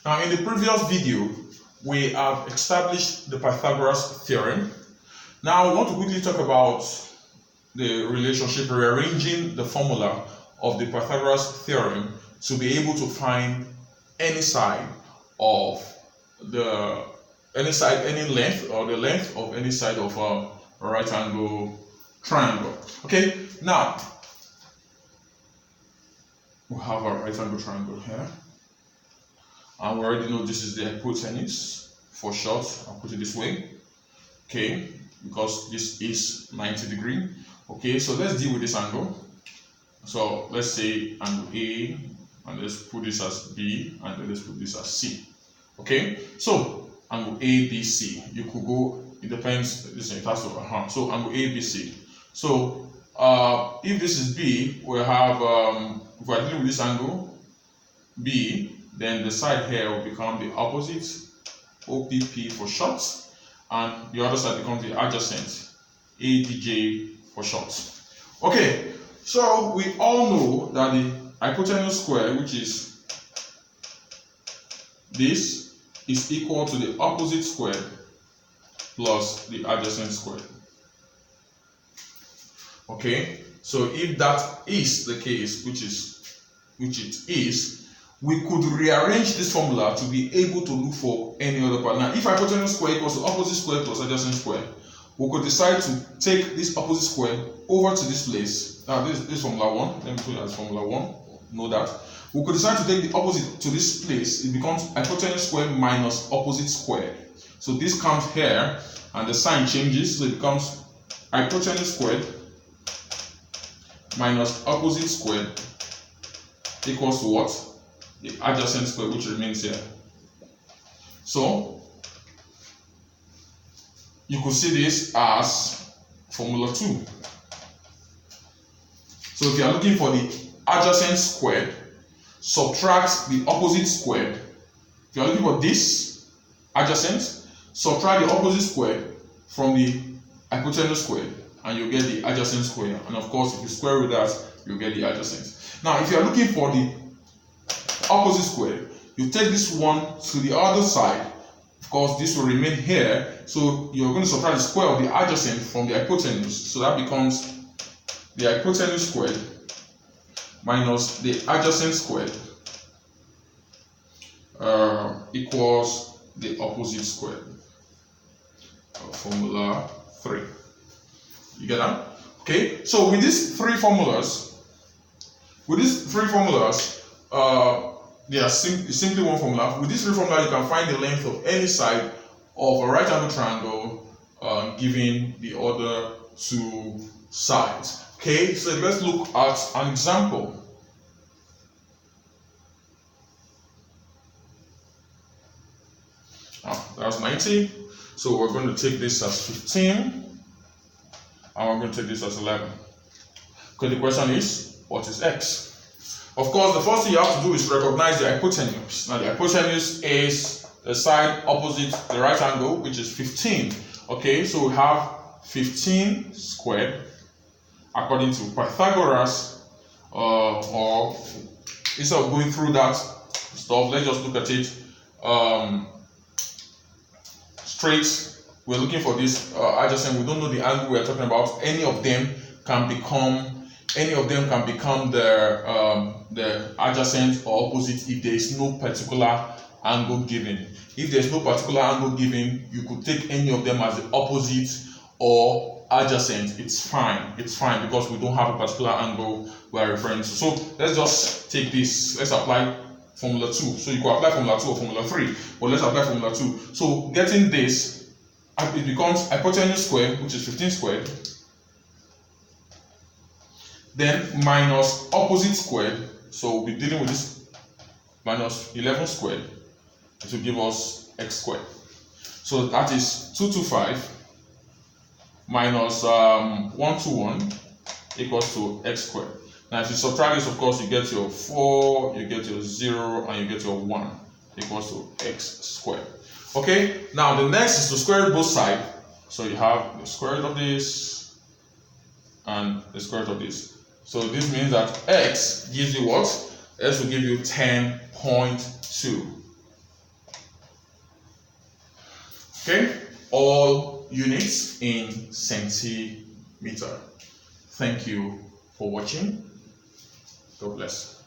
Now, in the previous video, we have established the Pythagoras theorem. Now, I want to quickly talk about the relationship, rearranging the formula of the Pythagoras theorem to be able to find any side of any length or the length of any side of a right angle triangle. Okay, now we have a right angle triangle here, and we already know this is the hypotenuse. For short, I'll put it this way, okay, because this is 90 degrees. Okay, so let's deal with this angle. So let's say angle A, and let's put this as B, and then let's put this as C. Okay, so angle A, B, C. You could go, it depends, this it has to, so angle A, B, C. So if this is B, we'll have, if we're dealing with this angle B, then the side here will become the opposite, OPP for short, and the other side becomes the adjacent, ADJ for short. Okay, so we all know that the hypotenuse square, which is this, is equal to the opposite square plus the adjacent square. Okay, so if that is the case, which it is, we could rearrange this formula to be able to look for any other part. Now, if hypotenuse square equals to opposite square plus adjacent square, we could decide to take this opposite square over to this place. Now, this is formula 1. Let me put it as formula 1. Know that. We could decide to take the opposite to this place. It becomes hypotenuse square minus opposite square. So this comes here, and the sign changes. So it becomes hypotenuse squared minus opposite squared equals to what? The adjacent square, which remains here. So you could see this as formula 2. So if you are looking for the adjacent squared, subtract the opposite squared. If you are looking for this adjacent, subtract the opposite squared from the hypotenuse squared, and you get the adjacent square. And of course, if you square with that, you get the adjacent. Now, if you are looking for the opposite square, you take this one to the other side. Of course, this will remain here, so you're going to subtract the square of the adjacent from the hypotenuse. So that becomes the hypotenuse squared minus the adjacent squared equals the opposite squared. Formula 3. You get that? Okay, so with these three formulas, they are simply one formula. With this three formula, you can find the length of any side of a right angle triangle given the other two sides. Okay, so let's look at an example. That's 90. So we're going to take this as 15, and we're going to take this as 11. Okay, the question is, what is x? Of course, the first thing you have to do is recognize the hypotenuse. Now, the hypotenuse is the side opposite the right angle, which is 15. Okay, so we have 15 squared, according to Pythagoras, or instead of going through that stuff, let's just look at it straight. We're looking for this adjacent. We don't know the angle we're talking about. Any of them can become the adjacent or opposite if there is no particular angle given. If there's no particular angle given, you could take any of them as the opposite or adjacent. It's fine because we don't have a particular angle we're referring to. So let's just take this. Let's apply formula 2. So you could apply formula 2 or formula 3, but let's apply formula 2. So getting this, it becomes hypotenuse squared, which is 15 squared, then minus opposite squared. So we'll be dealing with this minus 11 squared. It will give us x squared. So that is 225 minus 121 equals to x squared. Now if you subtract this, of course, you get your 4, you get your 0, and you get your 1 equals to x squared. Okay, now the next is to square root both sides. So you have the square root of this and the square root of this. So this means that x gives you what? X will give you 10.2. Okay, all units in centimeter. Thank you for watching. God bless.